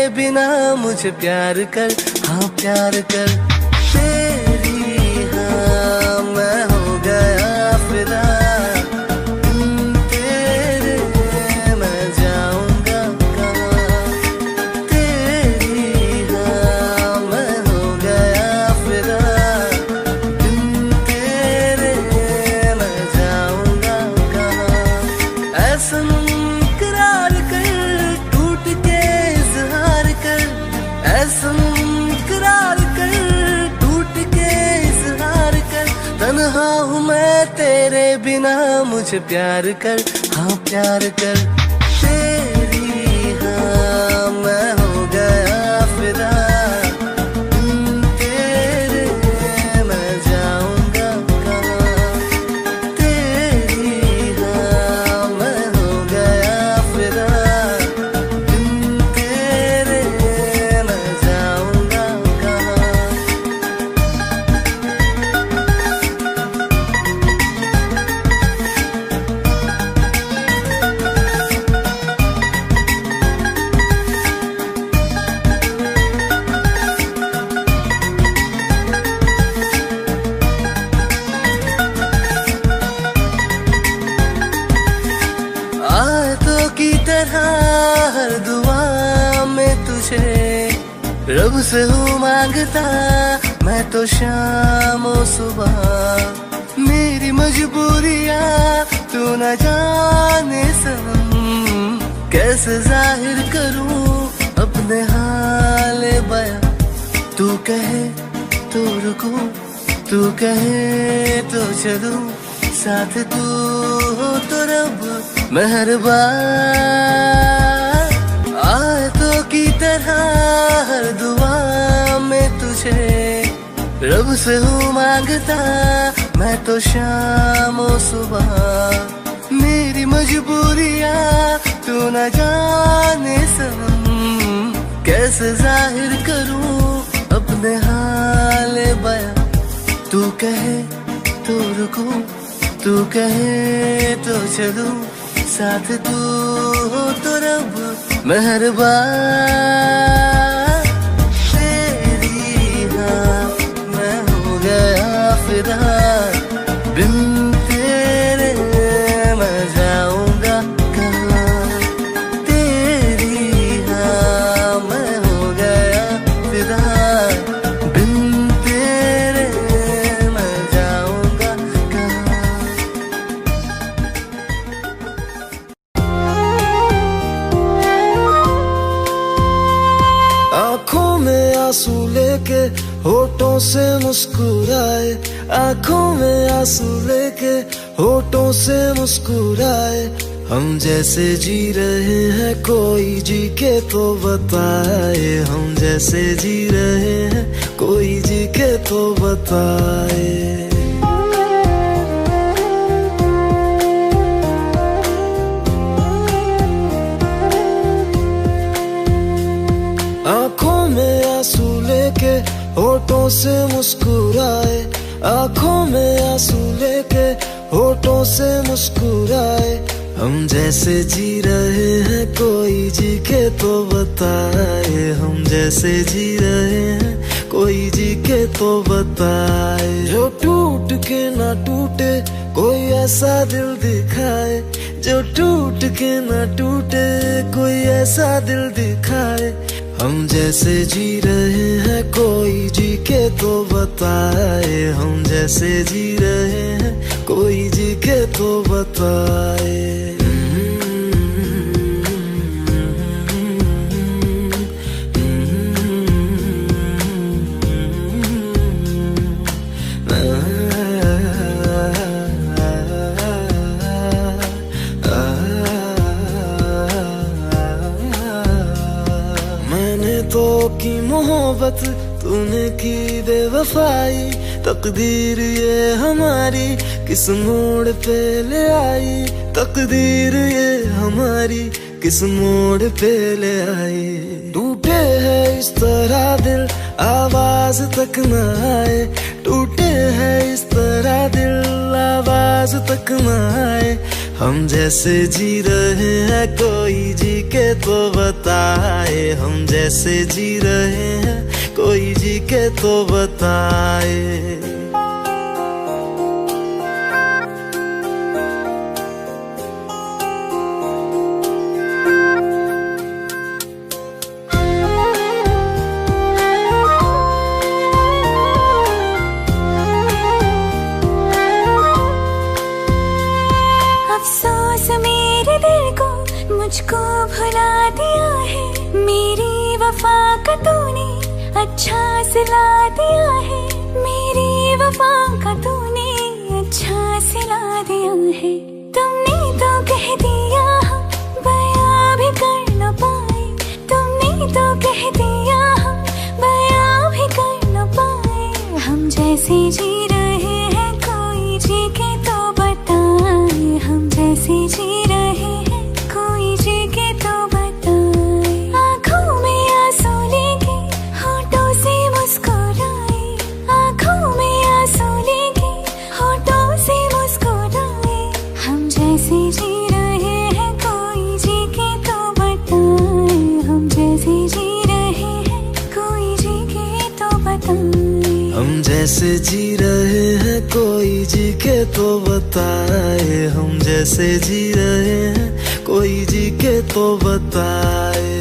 बिना मुझे प्यार कर, हाँ प्यार कर। तेरी हाँ मैं हो गया फिदा, तेरे मैं जाऊंगा कहाँ। तेरी हाँ मैं हो गया फिदा, तेरे मैं जाऊंगा कहाँ। ऐसा करार कर, टूट के इजहार कर। ऐसा करार कर, टूट के इजहार कर। तन्हा हूँ मैं तेरे बिना मुझे प्यार कर, हाँ प्यार कर। तेरी हाँ मैं हो गया फिदा, तेरे मैं जाऊंगा कहाँ। तेरी हाँ मैं हो गया फिदा, तेरे मैं जाऊंगा कहाँ। आयतों की तरह हर दुआ में तुझे रब से हूँ मांगता मैं तो शाम और सुबह। मेरी मजबूरियाँ तू न जाने सनम, कैसे जाहिर करूँ अपने हाल बयां। तू कहे तो रुकूं, तू कहे तो चलूं, साथ तू हो तो रब मेहरबान। आयतों की तरह हर दुआ में तुझे रब से हूँ मांगता मैं तो शाम और सुबह। मेरी मजबूरियाँ तू न जाने सनम, कैसे जाहिर करूँ अपने हाल बयां। तू कहे तो रुकूं, तू कहे तो चलूं, साथ तू हो तो रब मेहरबान। तेरी हाँ मैं हो गया फिदा, बिन तेरे मैं जाऊंगा कहाँ। तेरी हाँ मैं हो गया फिदा, बिन तेरे मैं जाऊंगा कहाँ। आँखों में आंसू लेके होठों से मुस्कुराए, आँखों में आंसू लेके होठों से मुस्कुराए। हम जैसे जी रहे हैं कोई जी के तो बताए, हम जैसे जी रहे हैं कोई जी के तो बताए। आँखों में आंसू लेके होठों से मुस्कुराए, आँखों में आंसू लेके होठों से मुस्कुराए। हम जैसे जी रहे हैं कोई जी के तो बताए, हम जैसे जी रहे हैं कोई जी के तो बताए। जो टूट के ना टूटे कोई ऐसा दिल दिखाए, जो टूट के ना टूटे कोई ऐसा दिल दिखाए। हम जैसे जी रहे हैं कोई जी के तो बताए, हम जैसे जी रहे हैं कोई जी के तो बताए। की मोहब्बत तूने की बेवफाई, तकदीर ये हमारी किस मोड़ पे ले आई, तकदीर ये हमारी किस मोड़ पे ले आई। टूटे है इस तरह दिल आवाज तक न आए, टूटे है इस तरह दिल आवाज तक न आए। हम जैसे जी रहे हैं कोई जी के तो बताए, हम जैसे जी रहे हैं कोई जी के तो बताए। अफसोस मेरे दिल को मुझको भुला दिया है, मेरी वफा का तूने अच्छा सिला दिया है, मेरी वफा का तूने अच्छा सिला दिया है। तुमने तो कह दिया हम बयां भी कर न पाए, तुमने तो कह दिया हम बयां भी कर न पाए। हम जैसे जी रहे हैं कोई जी के तो बताए, हम जैसे जी रहे हैं कोई जी के तो बताए। आँखों में आंसू लेके होठों से मुस्कुराए, आँखों में आंसू लेके होठों से मुस्कुराए। हम जैसे जी रहे हैं कोई जी के तो बताए, हम जैसे जी रहे हैं कोई जी के तो बताए। हम जैसे जी रहे हैं कोई जी के तो बताए, हम जैसे जी रहे हैं कोई जी के तो बताए।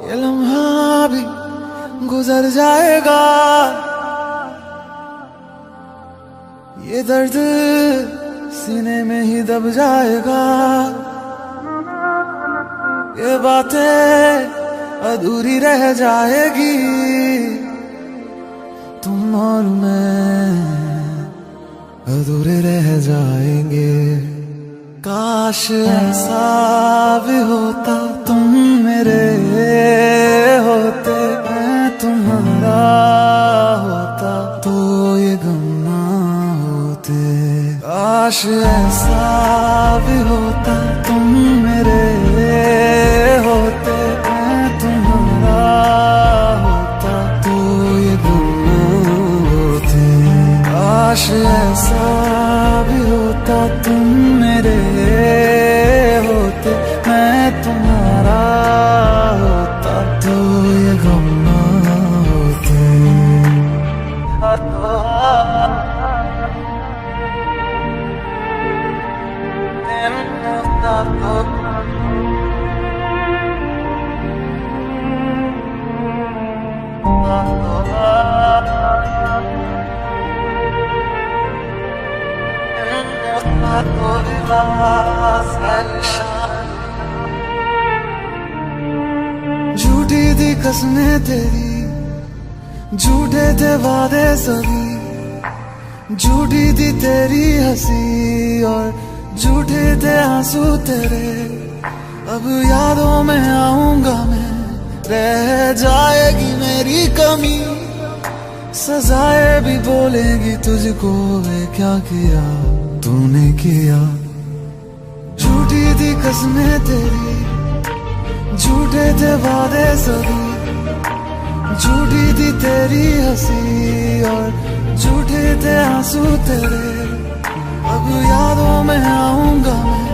ये लम्हा भी गुजर जाएगा, ये दर्द सीने में ही दब जाएगा, ये बातें अधूरी रह जाएगी, तुम और मैं अधूरे रह जाएंगे। काश ऐसा भी होता तुम मेरे होते, मैं तुम्हारा होता तो ये गम ना होते। काश ऐसा भी होता तुम मेरे होते, मैं तुम्हारा होता तो ये गम ना होते। काश ऐसा भी होता तुम मेरे होते, मैं तुम्हारा होता तो ये गम ना होते। झूठी थी कसमें तेरी, झूठे थे वादे सभी, झूठी थी तेरी हंसी और झूठे थे आंसू तेरे। अब यादों में आऊंगा मैं, रह जाएगी मेरी कमी, सजाए भी बोलेगी तुझको, वे क्या किया तूने किया। झूठी थी कसमें तेरी, झूठे थे वादे सभी, झूठी थी तेरी हंसी और झूठे थे आंसू तेरे। अब यादों में आऊंगा मैं,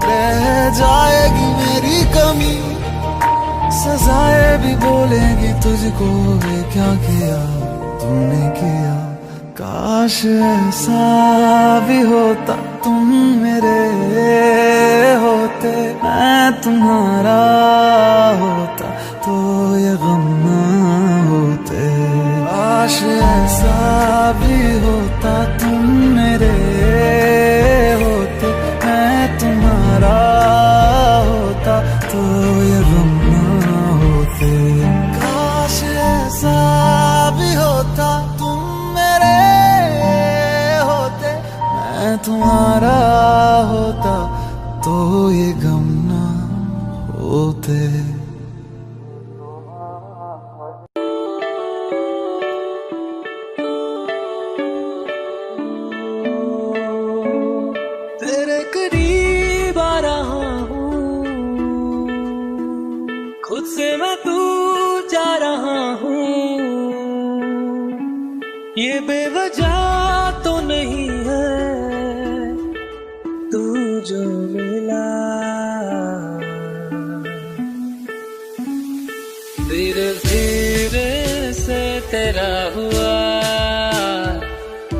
रह जाएगी मेरी कमी, सजाए भी बोलेगी तुझको, वे क्या किया तूने किया। काश ऐसा भी होता तुम मेरे होते, मैं तुम्हारा होता तो ये गम ना होते। काश ऐसा भी होता तुम मेरे होते, मैं तुम्हारा होता तो ये गम ना होते। काश ऐसा भी होता तुम मेरे होते, मैं तुम्हारा होता तो ये गम ना होते। ये बेवजह तो नहीं है तू जो मिला, धीरे धीरे से तेरा हुआ,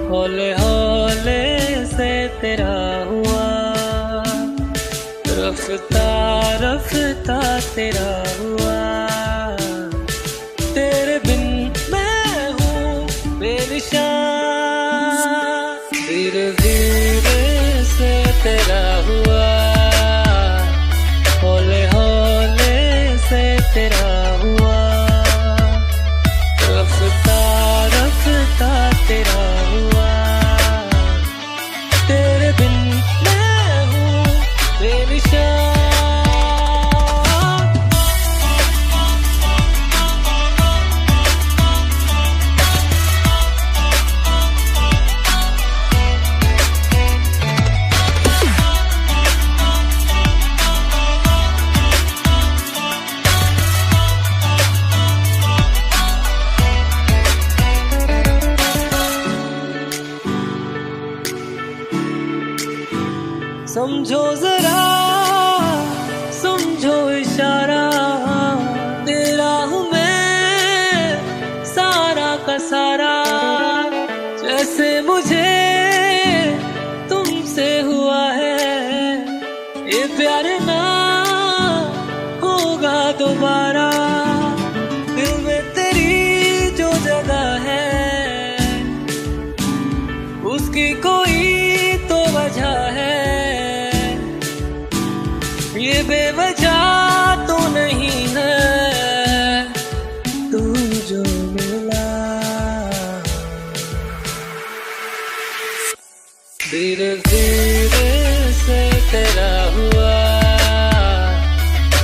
हौले हौले से तेरा हुआ, रफ्ता रफ्ता तेरा हुआ, तेरे बिन मैं हूँ बेनिशान, धीरे धीरे से तेरा हुआ, हौले हौले से तेरा हुआ, रफ्ता रफ्ता तेरा हुआ, तेरे बिन मैं हूँ बेनिशान। समझो जरा समझो इशारा, तेरा हूँ मैं सारा का सारा, जैसे मुझे तुमसे हुआ है ये प्यार ना होगा दोबारा, दिल में तेरी जो जगह है उसकी कोई तो वजह है, ये बेवजह तो नहीं है तू जो मिला, धीरे धीरे से तेरा हुआ,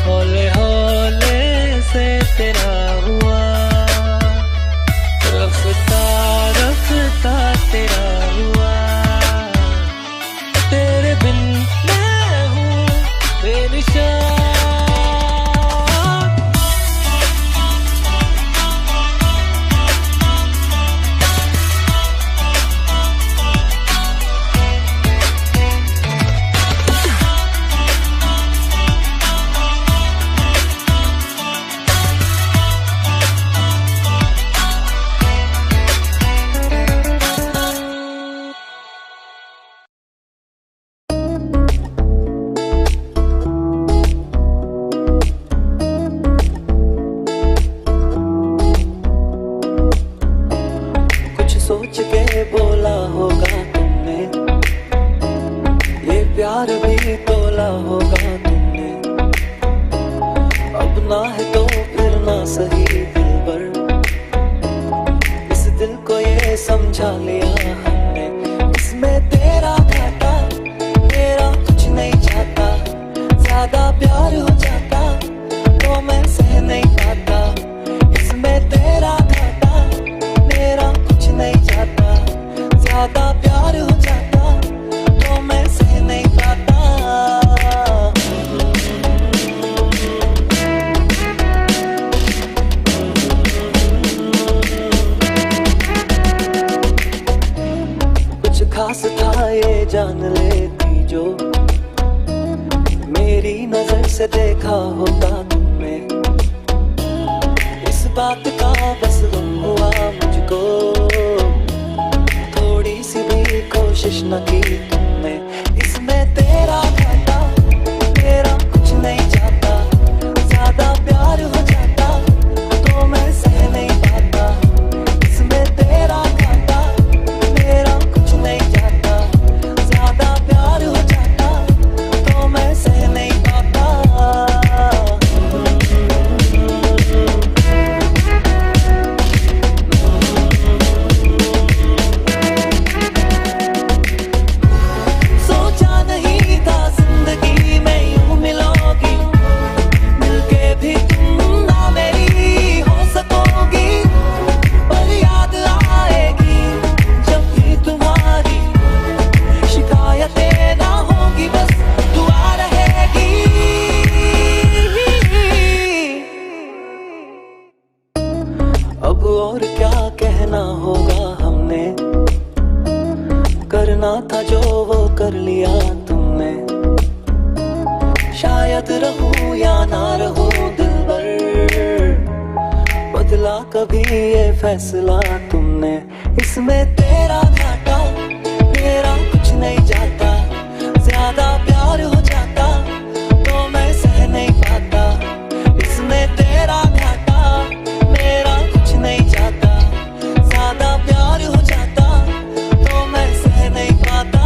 हौले हौले से तेरा हुआ, रफ्ता रफ्ता तेरा हुआ, तेरे बिन मैं हूँ बेनिशान। सोच के बोला होगा तुमने, ये प्यार भी तोला होगा तुमने, अब ना है तो फिर ना सही दिलबर, इस दिल को ये समझा लिया हमने, इसमें तेरा घाटा मेरा कुछ नहीं चाहता, ज्यादा प्यार हो जाता तो मैं सह नहीं पाता, इसमें तेरा घाटा मेरा नहीं चाहता, ज्यादा प्यार हो जाता तो मैं सह नहीं पाता, कुछ खास था ये जान लेती जो मेरी नजर से देखा होता तुमने, इस बात का बस गम हुआ मुझको, थोड़ी सी भी कोशिश न की तुमने, इसमें तेरा घाटा मेरा कुछ नहीं जाता, ज्यादा प्यार हो जाता तो मैं सह नहीं पाता, इसमें तेरा घाटा मेरा कुछ नहीं जाता, ज्यादा प्यार हो जाता तो मैं सह नहीं पाता। अब और क्या कहना होगा हम तुमने, करना था जो वो कर लिया तुमने। शायद रहूं या ना रहूं दिलबर, बदला कभी ये फैसला तुमने। इसमें तेरा घाटा मेरा कुछ नहीं जाता, ज्यादा प्यार हो जाता तो मैं सह नहीं पाता। इसमें तेरा घाटा मेरा कुछ नहीं जाता, ज्यादा प्यार हो जाता तो मैं सह नहीं पाता।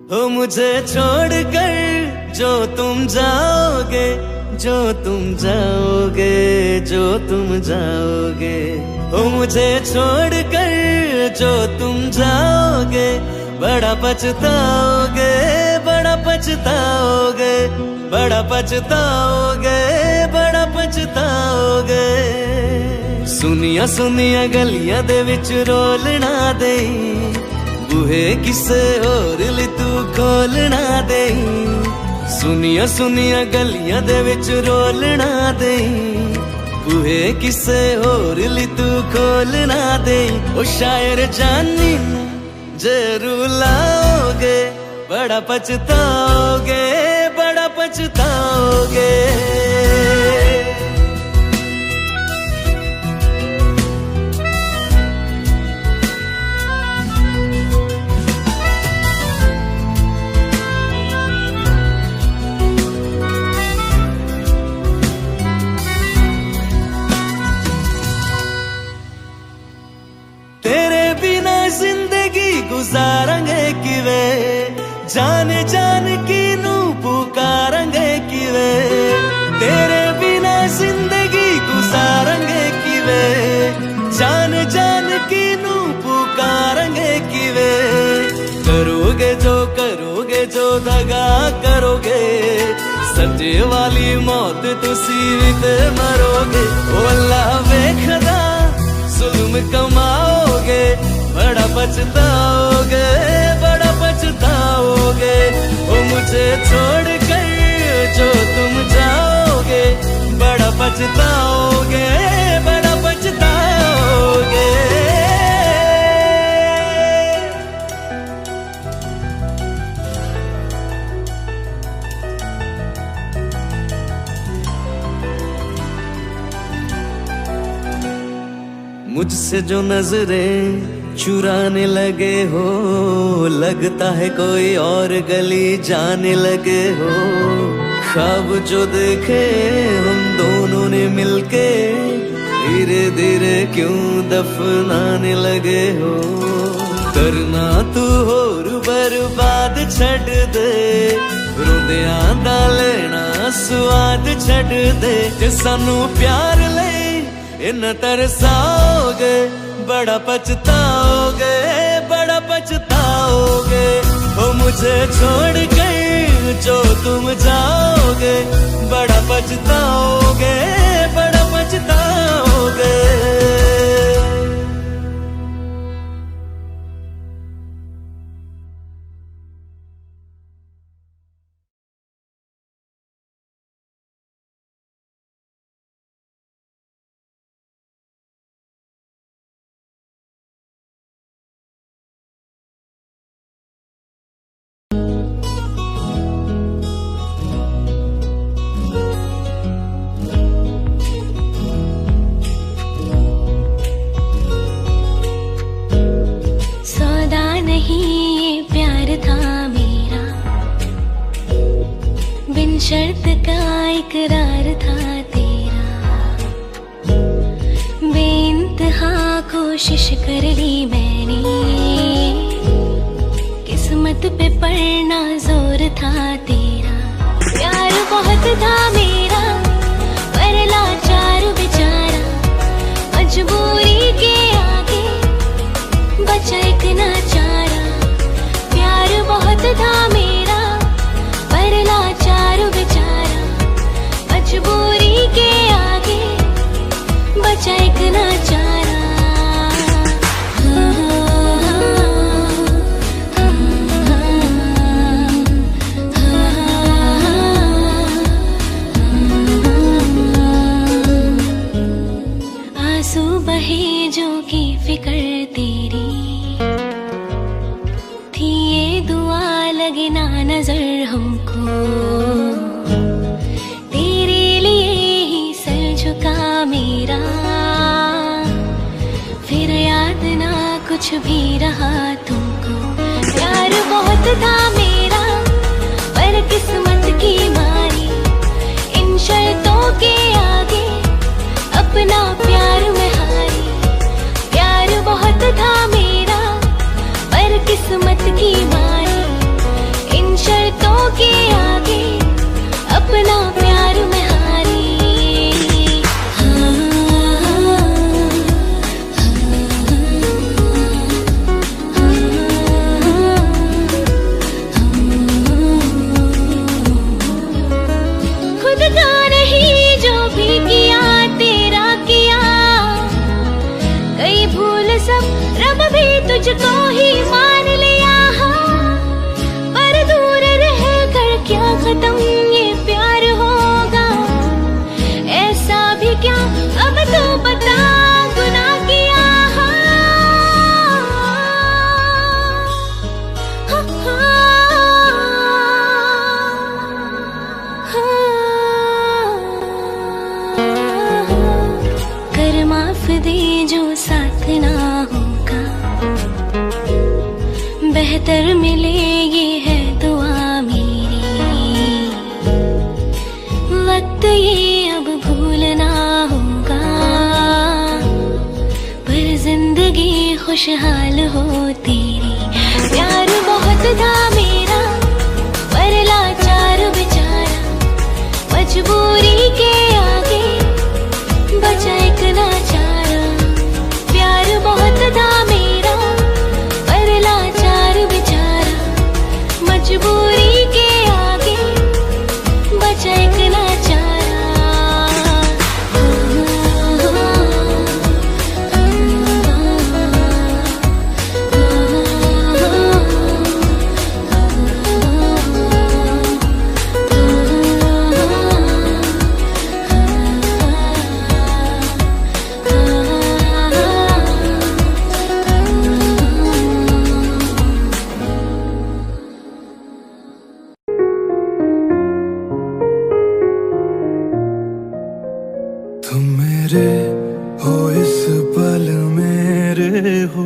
हो मुझे छोड़कर जो तुम जाओगे, जो तुम जाओगे, जो तुम जाओगे। हो मुझे छोड़कर जो तुम जाओगे, बड़ा पछताओगे, बड़ा पछताओगे, बड़ा पछताओगे, बड़ा पछताओगे। सुनिया सुनिया गलियां दे विच रोलना दे, बूहे किसे होर ली तू खोलना दे। सुनिया सुनिया गलियां दे विच रोलना दे, बूहे किसे होर ली तू खोलना दे। ओ शायर जानी जे रुलाओगे, बड़ा पछताओगे, बड़ा पछताओगे। गुजारेंगे किवे जान जान की नू पुकारेंगे किवे, तेरे बिना जिंदगी गुजारेंगे किवे जान जान की नू पुकारेंगे किवे। करोगे जो दगा करोगे, सच्चे वाली मौत तुसी भी ते मरोगे। ओ अल्लाह वेखदा जुल्म कमाओगे, बड़ा पछताओगे, बड़ा पछताओगे। ओ मुझे छोड़ कर जो तुम जाओगे, बड़ा पछताओगे, बड़ा पछताओगे। मुझसे जो नजरें चुराने लगे हो, लगता है कोई और गली जाने लगे हो। ख्वाब जो देखे हम दोनों ने मिलके, धीरे धीरे क्यों दफनाने लगे हो। करना तू होर बर्बाद छड़ दे, रोंदियां दा लेना स्वाद छड़ दे। जे सानू प्यार ले इन तरसाओगे, बड़ा पछताओगे, बड़ा पछताओगे। हो मुझे छोड़ कर जो तुम जाओगे, बड़ा पछताओगे, बड़ा पछताओगे। का इकरार था तेरा, बेइंतहा कोशिश कर ली मैंने, किस्मत पे पड़ना जोर था तेरा। प्यार बहुत था मेरा पर लाचार बेचारा, मजबूरी के आगे बचा एक नाचारा। प्यार बहुत था मेरा पर लाचार बेचारा, मजबूरी के आगे बचा एक नाचारा। आंसू बहे जो की फिक्र तेरी थी, ये दुआ लगे ना नजर हमको, तेरे लिए ही सर झुका मेरा। फिर याद ना कुछ भी रहा तुमको। प्यार बहुत था मेरा पर किस्मत की मारी, इन शर्तों के आगे अपना प्यार में हारी। प्यार बहुत था मेरा पर किस्मत की मारी, इन शर्तों के आगे अपना प्यार में हारी। खुद का नहीं जो भी किया तेरा किया, कई भूल सब रब भी तुझको ही मान लिया। पर दूर रह कर क्या खत्म ये प्यार होगा, ऐसा भी क्या अब तो बता गुनाह किया। कर माफ दे जो साथ ना होगा, बेहतर मिले ये है दुआ मेरी। वक्त ये अब भूलना होगा, पर जिंदगी खुशहाल हो तेरी। प्यार बहुत था मेरा पर लाचार बेचारा, मजबूरी के आगे बचा एक नाचारा। प्यार बहुत था मेरा पर लाचार बेचारा, मजबूरी के आगे बचा एक नाचारा। तुम मेरे हो इस पल मेरे हो,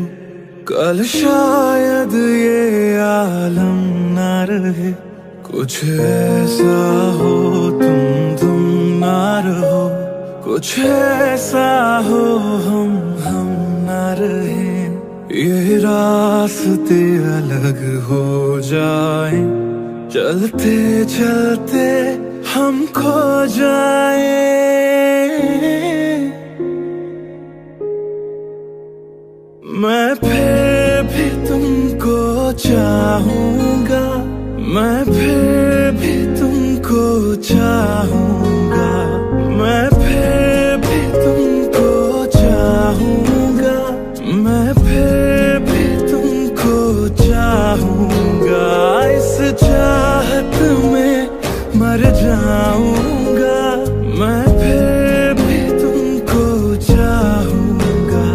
कल शायद ये आलम ना रहे। कुछ ऐसा हो तुम ना रहो, कुछ ऐसा हो हम ना रहे। ये रास्ते अलग हो जाए, चलते चलते हम खो जाए। मैं फिर भी तुमको चाहूंगा, मैं फिर भी तुमको चाहूंगा, मैं फिर भी तुमको चाहूंगा, मैं फिर भी तुमको चाहूंगा। इस चाहत में मर जाऊंगा, मैं फिर भी तुमको चाहूंगा।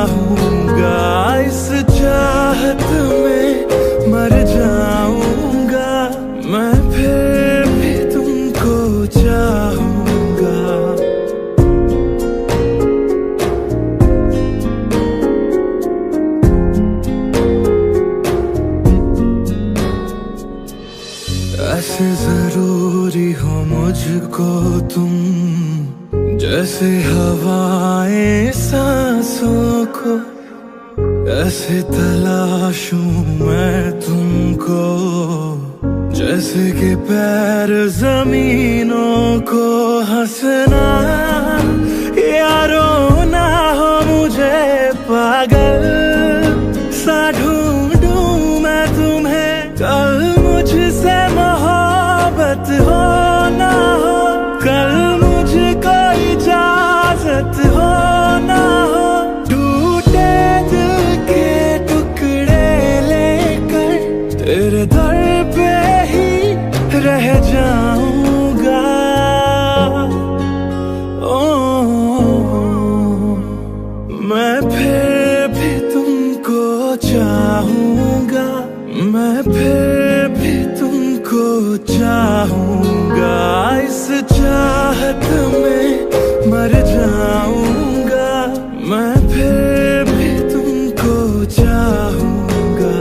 चाहूंगा, इस चाहत में मर जाऊंगा, मैं फिर भी तुमको चाहूंगा। ऐसे जरूरी हो मुझको तुम, जैसे हवाएं सांसों को, ऐसे तलाशूं मैं तुमको, जैसे कि पैर जमीनों को। हंसना यारों ना हो मुझे पागल सा ढूंढूं मैं तुम्हें, कल मुझसे मोहब्बत हो ना हो, कल मुझको इजाजत हो ना हो, टूटे दिल के टुकड़े लेकर तेरे दर पे ही रह जाऊंगा। ओ मैं फिर भी तुमको चाहूंगा, मैं फिर भी तुमको चाहूंगा, इस चाहत में मर जाऊंगा, मैं फिर भी तुमको चाहूंगा।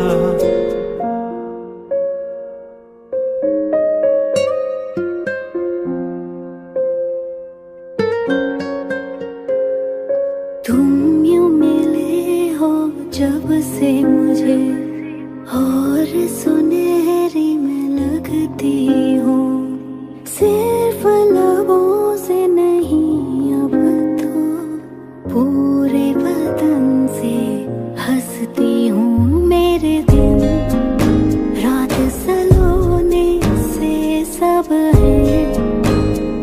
तुम यूं मिले हो जब से मुझे, और सुनहरी मैं लगती हूँ, सिर्फ लबों से नहीं अब तो पूरे बदन से हंसती हूँ। मेरे दिन रात सलोने से सब है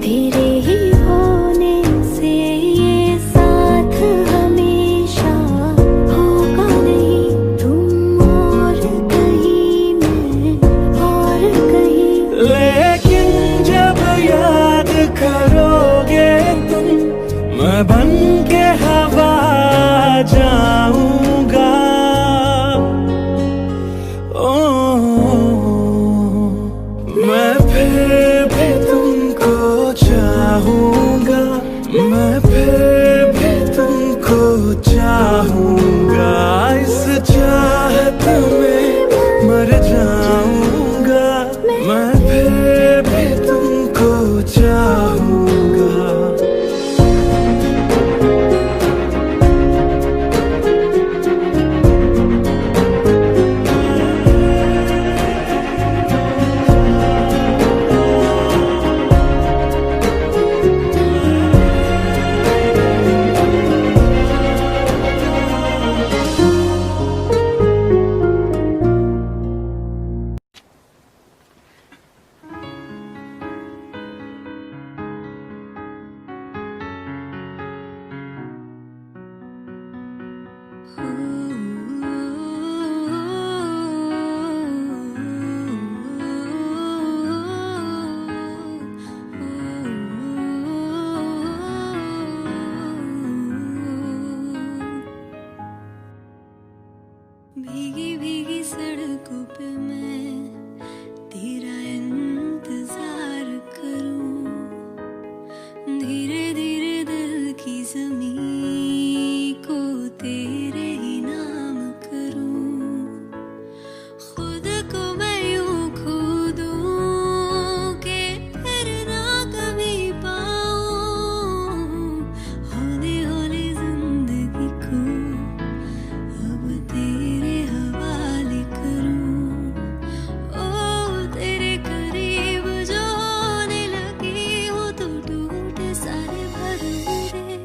तेरे ही होने से, ये साथ हमेशा होगा नहीं, तुम और कहीं मैं और कहीं। लेकिन जब याद करोगे तुम, मैं बन के हवा जाऊंगा। ओ मैं फिर भी तुमको चाहूंगा, मैं फिर भी तुमको चाहूंगा, इस चाहत में मर जाऊंगा, मैं फिर भी तुमको चाहूंगा। भीगी भीगी सड़कों पे मैं तेरा इंतजार करूं, धीरे धीरे दिल की ज़मीं को तेरे ही नाम करूं, खुद को मैं यूं खो दूं कि फिर ना कभी पाऊं, हौले हौले जिंदगी को अब तेरे हवाले करूं। ओ तेरे करीब जो होने लगी हूँ तो टूटे सारे भरपूरे,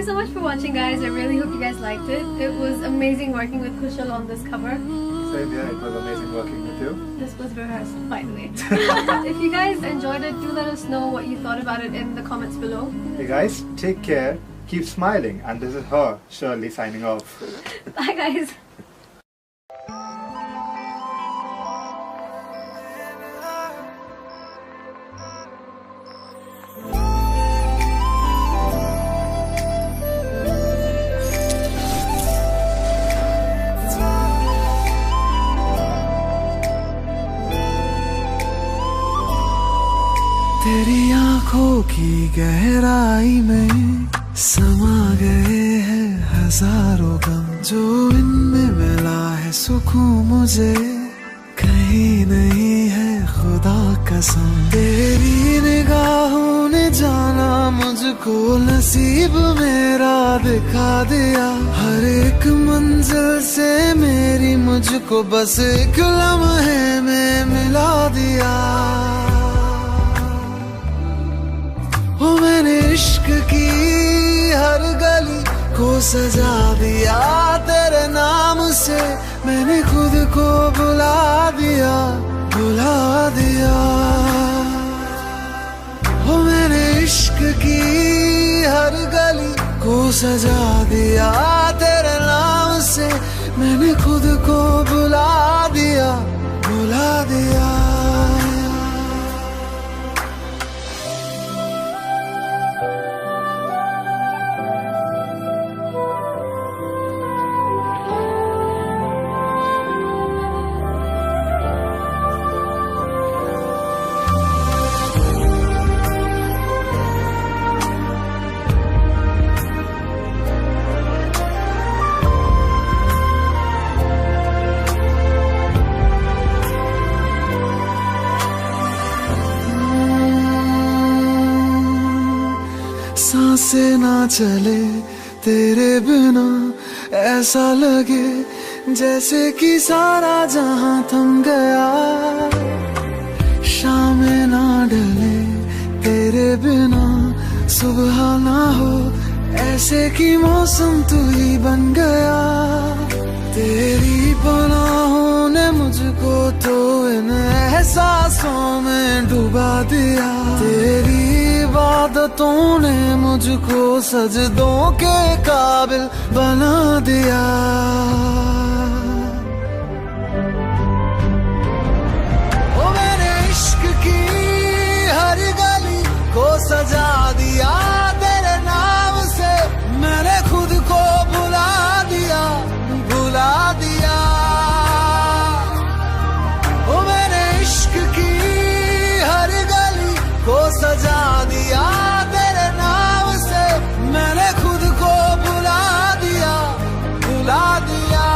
so much for watching, guys. I really hope you guys liked it. It was amazing working with Kushal on this cover. Same here, it was amazing working with you. This was rehearsed, by the way. If you guys enjoyed it, do let us know what you thought about it in the comments below. Hey guys, take care, keep smiling, and this is her, Shirley, signing off. Bye, guys. तेरी आंखों की गहराई में समा गए हैं हजारों गम, जो इनमें मिला है सुकून मुझे कहीं नहीं है खुदा कसम। तेरी निगाहों ने जाना मुझको, नसीब मेरा दिखा दिया, हर एक मंजिल से मेरी मुझको बस एक लम्हे में मिला दिया। ओ मैंने इश्क की हर गली को सजा दिया, तेरे नाम से मैंने खुद को बुला दिया, बुला दिया। ओ मैंने इश्क की हर गली को सजा दिया, तेरे नाम से मैंने खुद को बुला दिया, बुला दिया। सांसें ना चले तेरे बिना, ऐसा लगे जैसे कि सारा जहां थम गया। शामें ना ढले तेरे बिना, सुबह ना हो ऐसे कि मौसम तू ही बन गया। तेरी पनाहों ने मुझको तो इन एहसासों में डुबा दिया, तेरी इबादतों ने मुझको सजदों के काबिल बना दिया। ओ मैंने इश्क की हर गली को सजा दिया, तेरे नाम से मैंने खुद को बुला दिया, बुला दिया। ओ मैंने इश्क की हर गली को सजा दिया, तेरे नाम से मैंने खुद को बुला दिया, बुला दिया।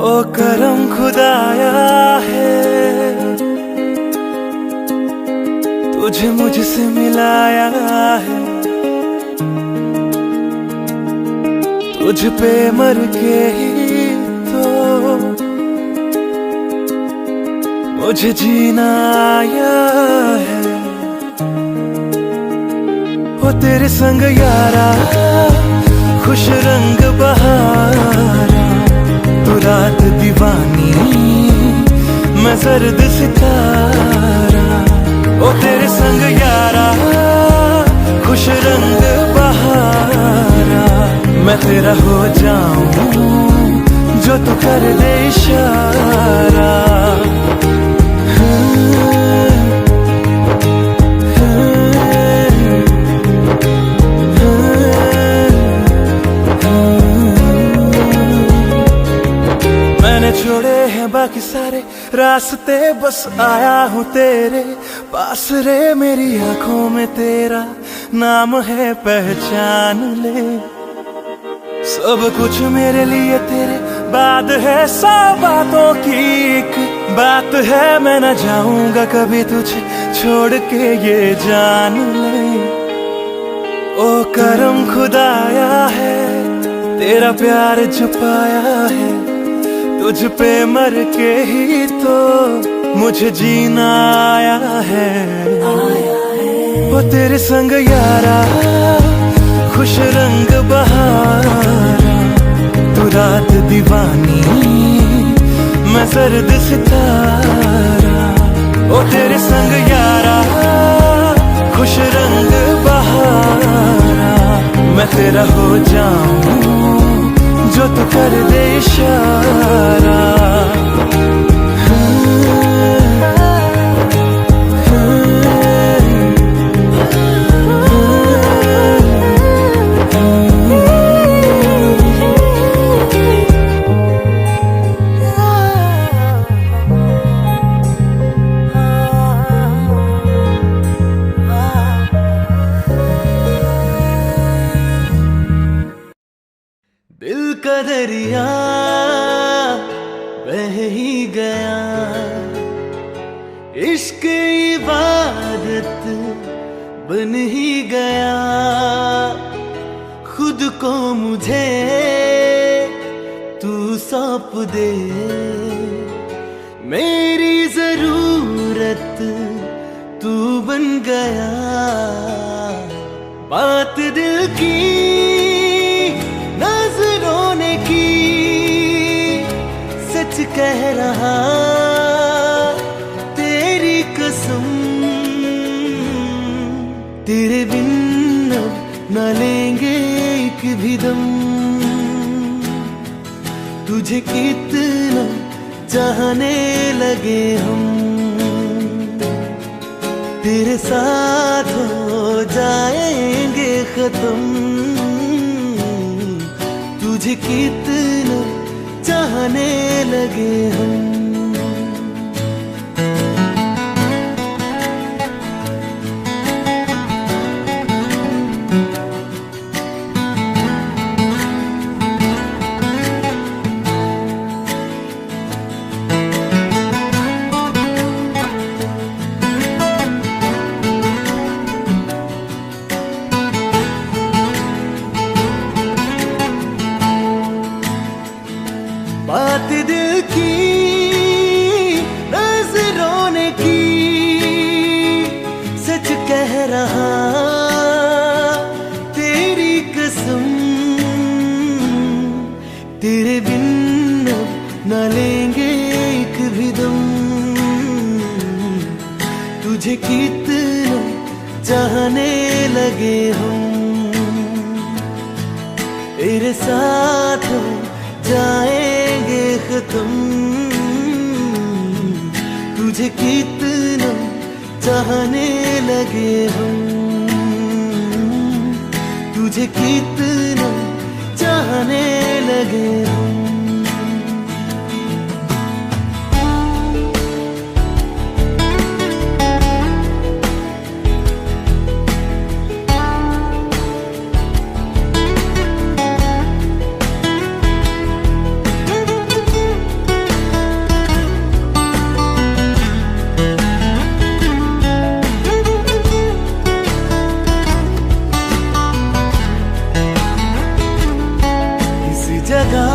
ओ करम खुदाया है, तुझे मुझसे मिलाया है, तुझ पे मर के ही तो मुझे जीना आया है। वो तेरे संग यारा खुश रंग बहारा, तू रात दीवानी मैं सर्द सितारा। ओ तेरे संग यारा खुश रंग बहारा, मैं तेरा हो जाऊं जो तू कर दे इशारा। मैंने छोड़े हैं बाकी सारे रास्ते, बस आया हूँ तेरे पास रे। मेरी आंखों में तेरा नाम है, पहचान ले। सब कुछ मेरे लिए तेरे बाद है, सौ बातों की एक बात है, मैं न जाऊंगा कभी तुझे छोड़ के, ये जान ले। ओ करम खुदाया है, तेरा प्यार छुपाया है, तुझ पे मर के ही तो मुझे जीना आया है। वो तेरे संग यारा खुश रंग बहारा, तू रात दीवानी मैं सर्द सितारा। ओ तेरे संग यारा खुश रंग बहारा, मैं तेरा हो जाऊं जो तू कर दे इशारा। दिल का दरिया बह ही गया, इश्क इबादत बन ही गया। खुद को मुझे तू सौंप दे, मेरी जरूरत तू बन गया। बात दिल की नजरों ने की, सच कह रहा तेरी कसम। तेरे बिन अब न लेंगे एक भी दम, तुझे कितना चाहने लगे हम। तेरे साथ हो जाएंगे खत्म, तुझे कितना चाहने लगे हम। बात दिल की नजरों ने की, सच कह रहा तेरी कसम। तेरे बिन अब न लेंगे एक भी दम, तुझे कितना चाहने लगे हम। तेरे साथ जाएंगे खत्म, तुझे कितना चाहने लगे हम। तुझे कितना चाहने लगे हम। जगा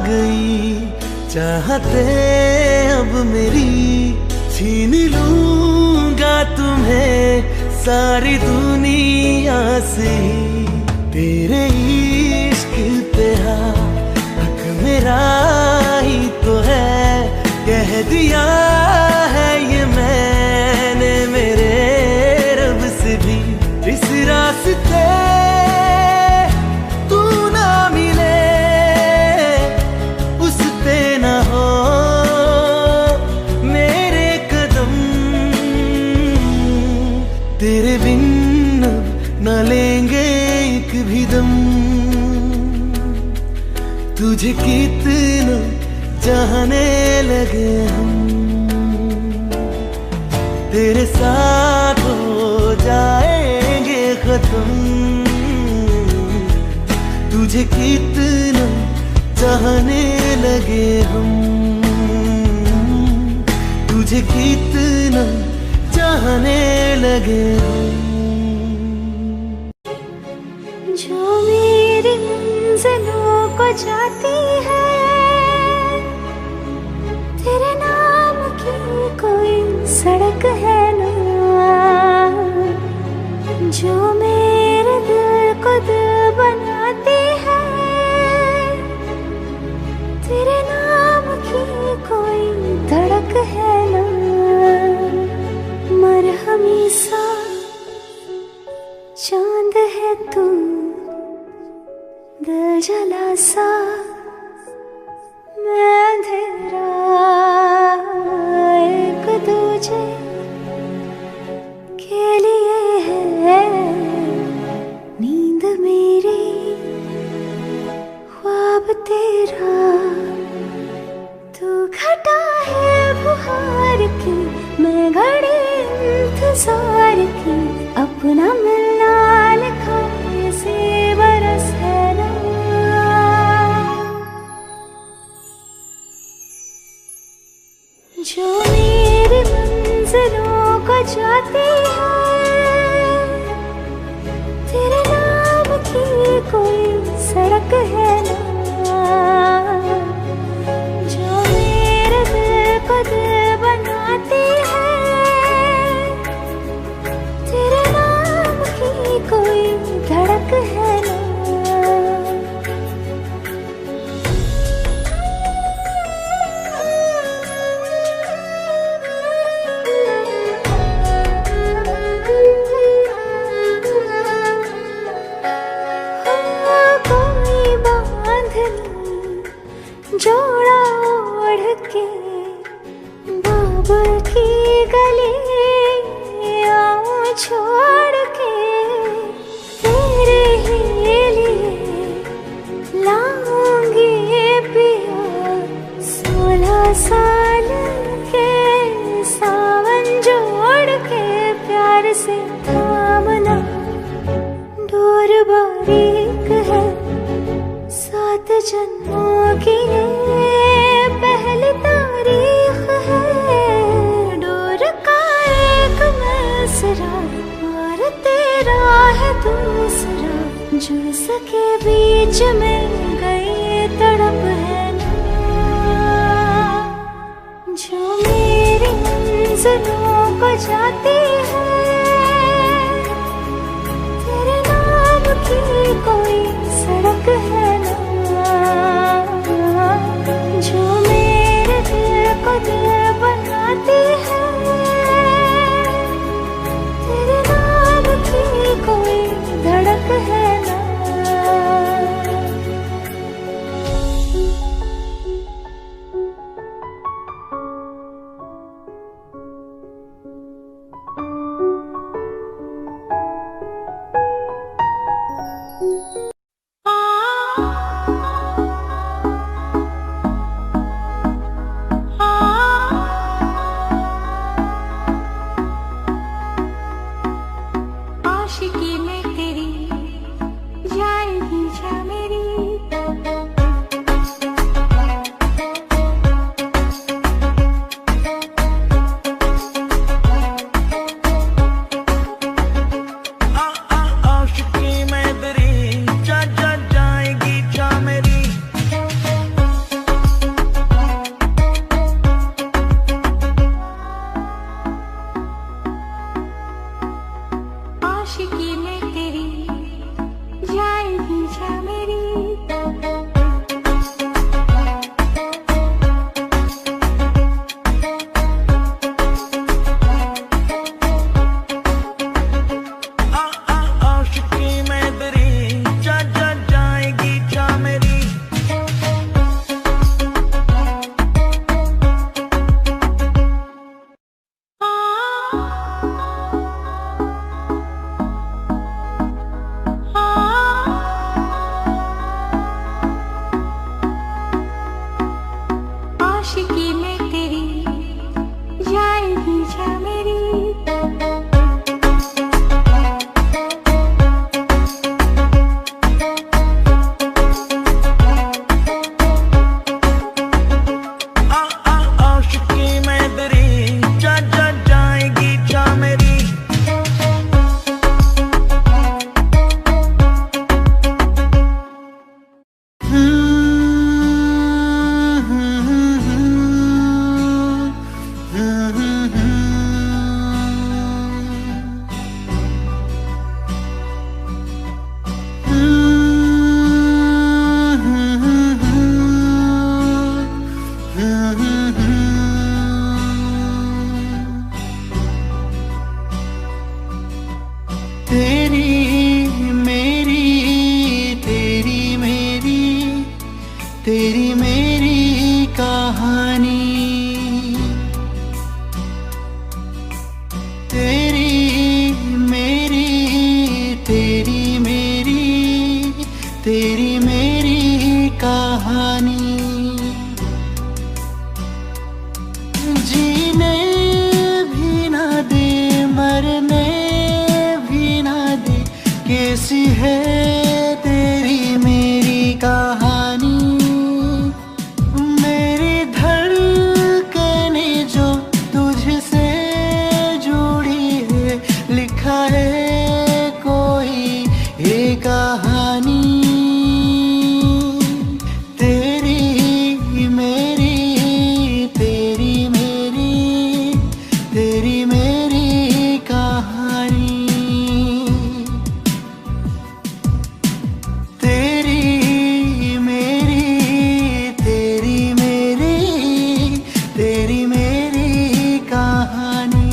गई चाहते अब मेरी, छीन लूंगा तुम्हें सारी दुनिया से। तेरे इश्क पे हक मेरा ही तो है, कह दिया है ये मैंने मेरे रब से भी। इस रास्ते तेरे बिन अब न लेंगे एक भी दम, तुझे कितना चाहने लगे हम। तेरे साथ हो जाएंगे खत्म, तुझे तुझे कितना चाहने लगे हम, तुझे कितना चाहने लगे हम। जो मेरी मंजिलों को जाती है, तेरे नाम की कोई सड़क है ना, जो मेरे दिल को दिल बनाती है, तेरे नाम की कोई धड़क है ना। मरहमी सा चांद है तू, दिल जला सा मैं अंधेरा, एक दूजे के लिए है नींद मेरी, ख्वाब तेरा। तू घटा है बुहार की, मैं घड़ी इंतजार की, अपना मिलना लिखा इसी बरस है ना। जो मेरी मंजिलों को जाती है, तेरे नाम की कोई सड़क है ना, जो मेरे दिल को दिल बनाती है, तेरे नाम की कोई धड़क है ना। कोई बांधनी जोड़ा ओढ़ के बाबुल की गली आऊं छोड़ के, तेरे ही लिए लाऊंगी पिया 16 साल के सावन जोड़ के, प्यार से थामना डोर बारीक है, 7 जन्मों की पहली तारीख है, डोर का एक मैसरा और तेरा है दूसरा, जो सके बीच में गई तड़प है ना। जो मेरी मंजिलों को जाती है, तेरे नाम की कोई सड़क है ना, जो मेरे दिल को दिल बनाती है, तेरे नाम की कोई धड़क है ना। आशिकी में तेरी जाएगी जा मेरी, आशिकी में तेरी जा जा जाएगी जा मेरी। आशिकी में तेरी जाएगी जा मेरी। आशिकी में तेरी जा जा जाएगी जा मेरी। तेरी मेरी तेरी मेरी तेरी मेरी कहानी, तेरी मेरी तेरी मेरी तेरी मेरी कहानी। जीने भी ना दे, मरने भी ना दे, कैसी है तेरी मेरी कहानी। मेरी धड़कने जो तुझसे जुड़ी है, लिखा है कोई ये कहानी। तेरी मेरी तेरी मेरी तेरी मेरी कहानी, तेरी मेरी तेरी मेरी तेरी मेरी कहानी।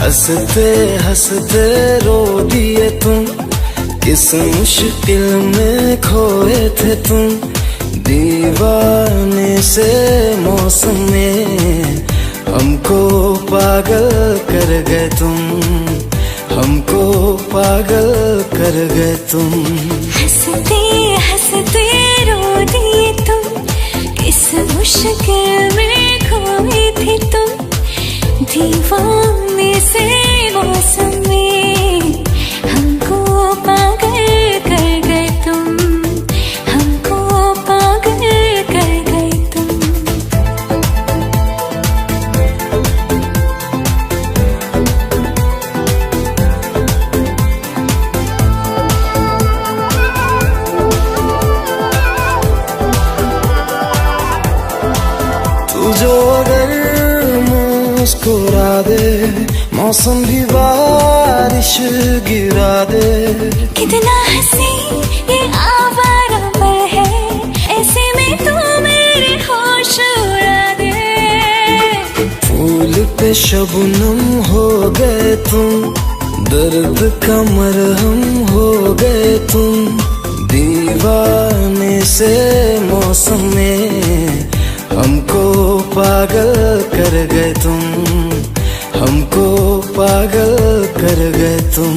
हंसते हंसते रो दिए तुम, किस मुश्किल में खोए थे तुम। दीवाने से मौसम में हमको पागल कर गए तुम, हमको पागल कर गए तुम। हंसते हंसते रो दिए तुम, किस मुश्किल में खोए थे तुम। दीवाने से मौसम में हमको पागल कर गए तुम, हमको पागल कर गए तुम। तू जो अगर मुस्कुरा दे, मौसम भी बारिश गिरा दे। कितना हंसी ये आवारा पल है, ऐसे में तू मेरे होश उड़ा दे। फूल पे शबनम हो गए तुम, दर्द का मरहम हो गए तुम। दीवाने से मौसम में हमको पागल कर गए तुम, हमको पागल कर गए तुम।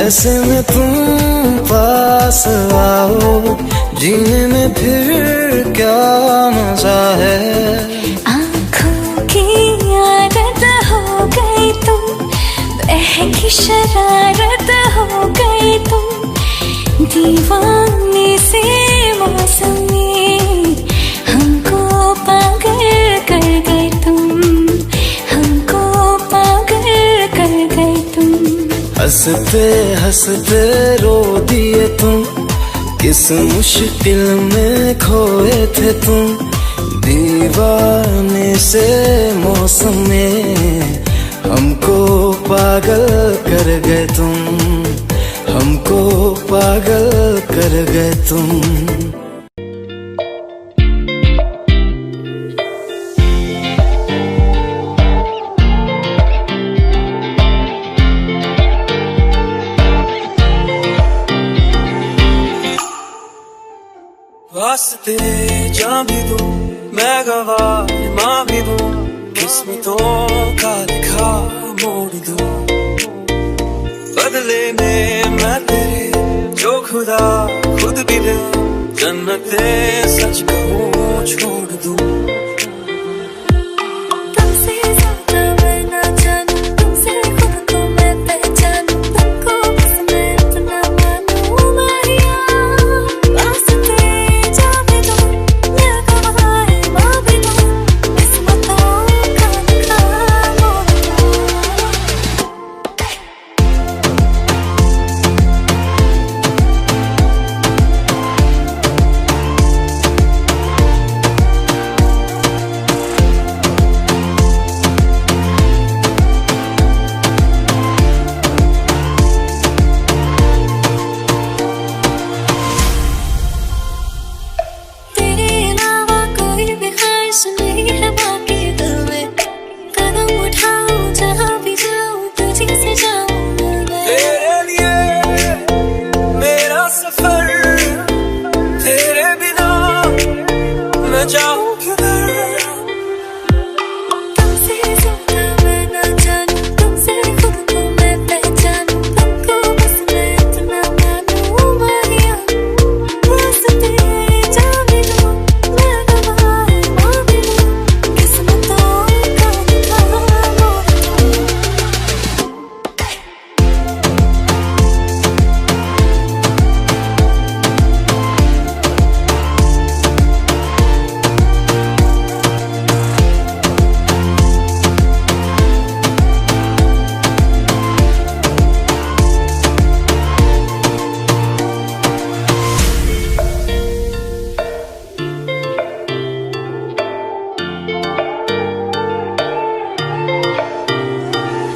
ऐसे में तुम पास आओ, जीने में फिर क्या मजा है। आँखों की आदत हो गई तुम, बहकी शरारत हो गई तुम। दीवाने से मौसम में हमको पागल कर गए तुम, हमको पागल कर गए तुम। हंसते हंसते रो दिए तुम, किस मुश्किल में खोए थे तुम। दीवाने से मौसम में हमको पागल कर गए तुम, हमको पागल कर गए तुम। वास्ते जान भी दूं, मैं गवाह माँ भी दूं, किस्मतों का लिखा मोड़ दूं। बदले में खुदा खुद भी दे, जन्नते सच कहूँ छोड़ दूँ।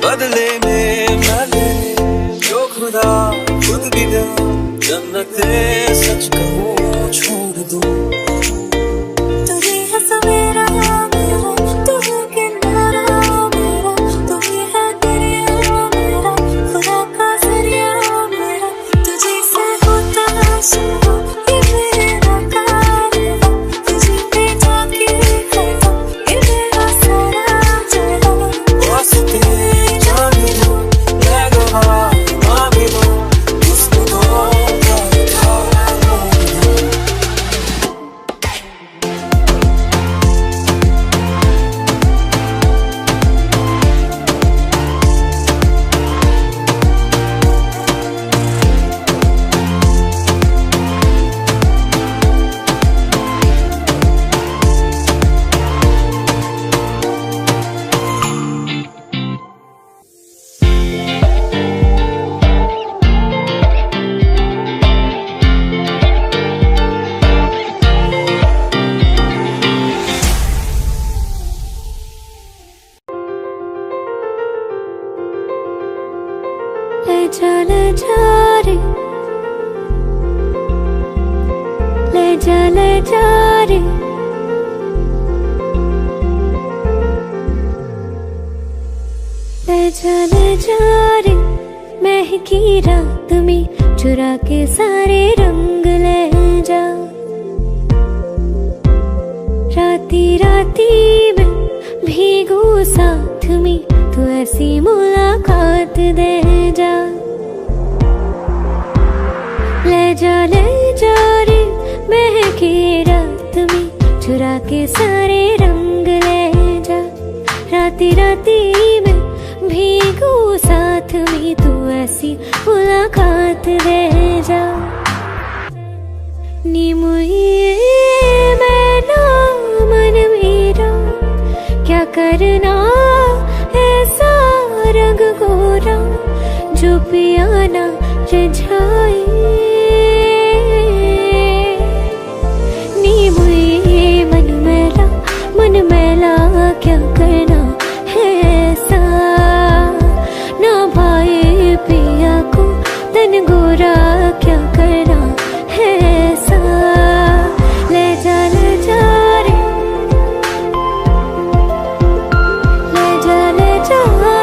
बदले में मैं ले जो खुदा खुद भी दे, जन्नते सच कहूँ छोड़ दूँ। तुझे है सवेरा मेरा, तू है किनारा मेरा, तू ही है दरिया मेरा, खुदा का जरिया मेरा। तुझे से होता शुरू ये मेरा कारवां, तुझे पे जाके खता ये मेरा सारा जहां। वास्ते ले जा रे, ले जा रे, ले जा रे, महकी रात में चुरा के सारे रंग ले जा। राती राती में भीगू साथ में, तू ऐसी मुलाकात दे जा। ले जा रे, महके रात में चुरा के सारे रंग ले जा। राती राती में भीगू साथ में, तू ऐसी मुलाकात दे जा। नी मुझे मैना मन मेरा, क्या करना ऐसा रंग गोरा, जो पियाना रिझाए। नी मुझे मन मैला क्या करना है ऐसा, ना भाई पिया को तन गोरा क्या करना है ऐसा। ले जा रे, ले जा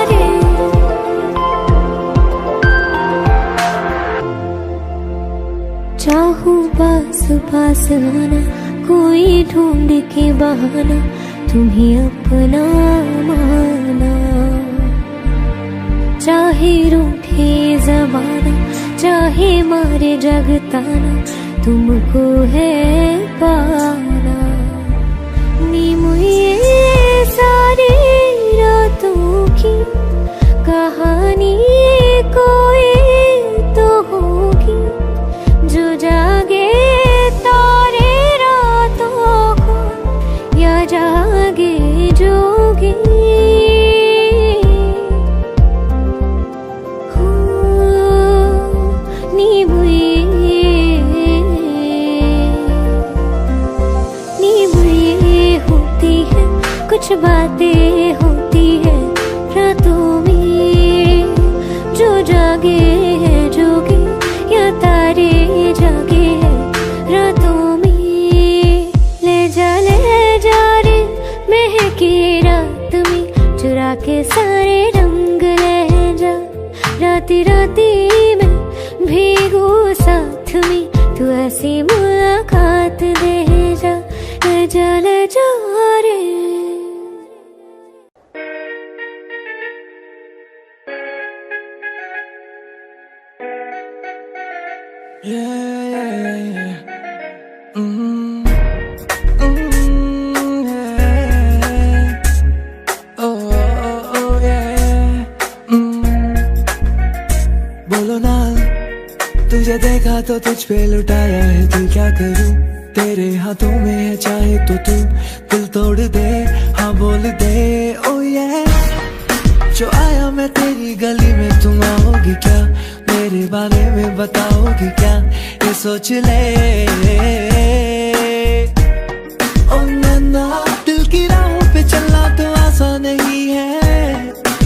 रे। चाहूं पास आना, कोई ढूंढ के बहाना, तुम्हें अपना माना। चाहे रूठे ज़माना, चाहे मारे जगताना तुमको है पाना। नीम ये सारी रातों की कहानी कोई तो होगी, जो जागे तारे रातों को या जागे जोगी। कुछ बातें होती है रातों में, जो जागे है जोगी या तारे जागे है रातों में। ले जा रे महके रात में, चुरा के सारे रंग ले जा। राती राती में भीगू साथ में, तू ऐसी मुलाकात दे जा। ले जा रे। बोलो ना, तुझे देखा तो तुझ पे लुटाया है दिल, क्या करूं तेरे हाथों में है, चाहे तो तू दिल तोड़ दे, हाँ बोल दे ओ ये। जो आया मैं तेरी गली में, तुम आओगी क्या, मेरे बारे में बताओगी क्या, ये सोच ले। ओ नन्ना, दिल की राहों पे चलना तो आसान नहीं है।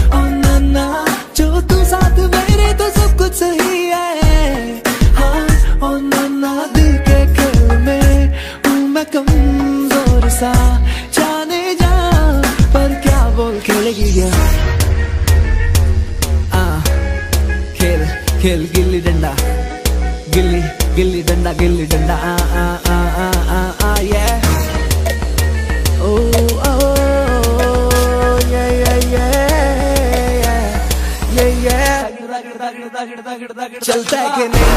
ओ नन्ना, जो तू साथ मेरे तो सब कुछ सही है। हाँ ओ नन्ना, दिल के खेल में हूँ मैं कमजोर सा, जाने जा पर क्या बोल खेलेगी क्या। खेल गिल्ली डंडा, गिल्ली गिल्ली डंडा, गिल्ली डंडा आ आ आ आ आ आ ये। ओ ओ ये ये ये ये ये। चलता है कि नहीं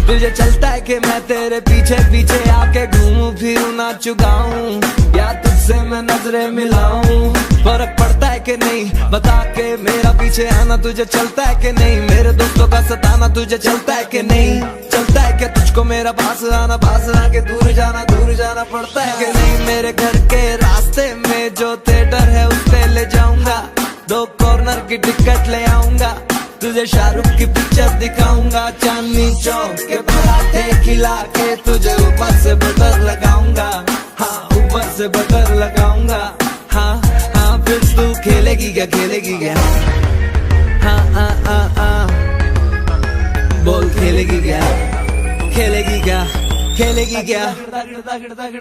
तुझे, चलता है कि मैं तेरे पीछे पीछे आके घूमूं फिरूं नाचूं गाऊं, या तुझसे मैं नजरें मिलाऊं। फर्क पड़ता है कि नहीं बता के, मेरा पीछे आना तुझे चलता है कि नहीं, मेरे दोस्तों का सताना तुझे चलता है कि नहीं। चलता है कि तुझको मेरा पास आके दूर जाना पड़ता है कि नहीं। मेरे घर के रास्ते में जो थिएटर है उस पे ले जाऊंगा, 2 कॉर्नर की टिकट ले आऊंगा, तुझे शाहरुख की पिक्चर दिखाऊंगा, चांदनी चौक के पराठे खिला के तुझे ऊपर से बटर लगाऊंगा, हाँ ऊपर से बटर लगाऊंगा। हाँ हाँ फिर तू खेलेगी क्या, खेलेगी क्या, हाँ हाँ हाँ हाँ बोल खेलेगी क्या, खेलेगी क्या, खेलेगी क्या,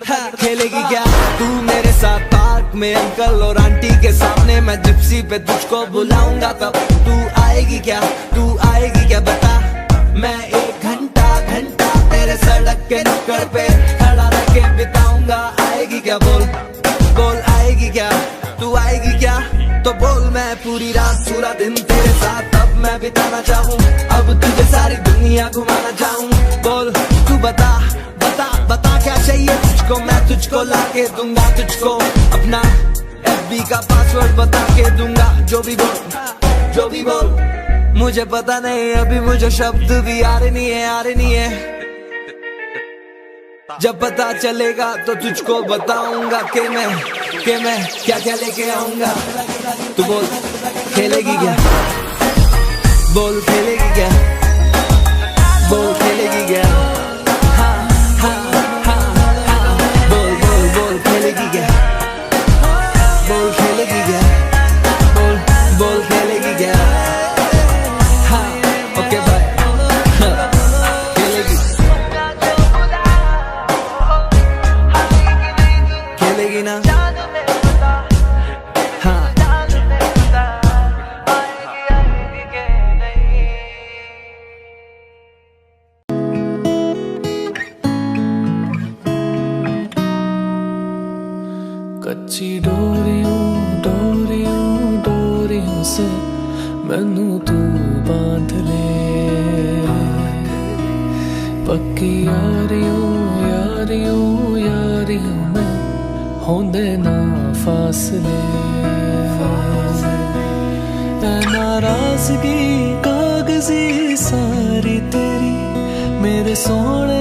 हाँ खेलेगी क्या। तू मेरे साथ पार्क में अंकल और आंटी के सामने, मैं जिप्सी पे तुझको बुलाऊंगा, तब तू आएगी क्या, तू आएगी क्या बता। मैं 1 घंटा तेरे सड़क के नुक्कड़ पे खड़ा रह के बिताऊंगा, आएगी क्या बोल, बोल आएगी क्या, तू आएगी क्या। तो बोल मैं पूरी रात पूरा दिन तेरे साथ अब मैं बिताना चाहूँ, अब तुझे सारी दुनिया घुमाना चाहूँ। बोल तू बता बता बता क्या चाहिए तुझको, मैं तुझको ला के दूंगा, तुझको अपना FB का पासवर्ड बता के दूंगा। जो भी बोल, जो भी बोल, मुझे पता नहीं अभी मुझे शब्द भी आ रही नहीं है। जब पता चलेगा तो तुझको बताऊंगा कि मैं क्या क्या लेके आऊंगा। तू बोल खेलेगी क्या, बोल खेलेगी क्या, बोल खेलेगी क्या, हाँ हाँ हाँ हाँ बोल बोल बोल खेलेगी क्या, बोल खेलेगी क्या, बोल बोल खेलेगी क्या, हाँ ओके भाई खेलेगी, खेलेगी ना, हाँ कच्ची डोरियों से मैनू तू बांध ले, पक्की यारियों में होंदे ना फासले नाराजगी कागजी सारी तेरी मेरे सोने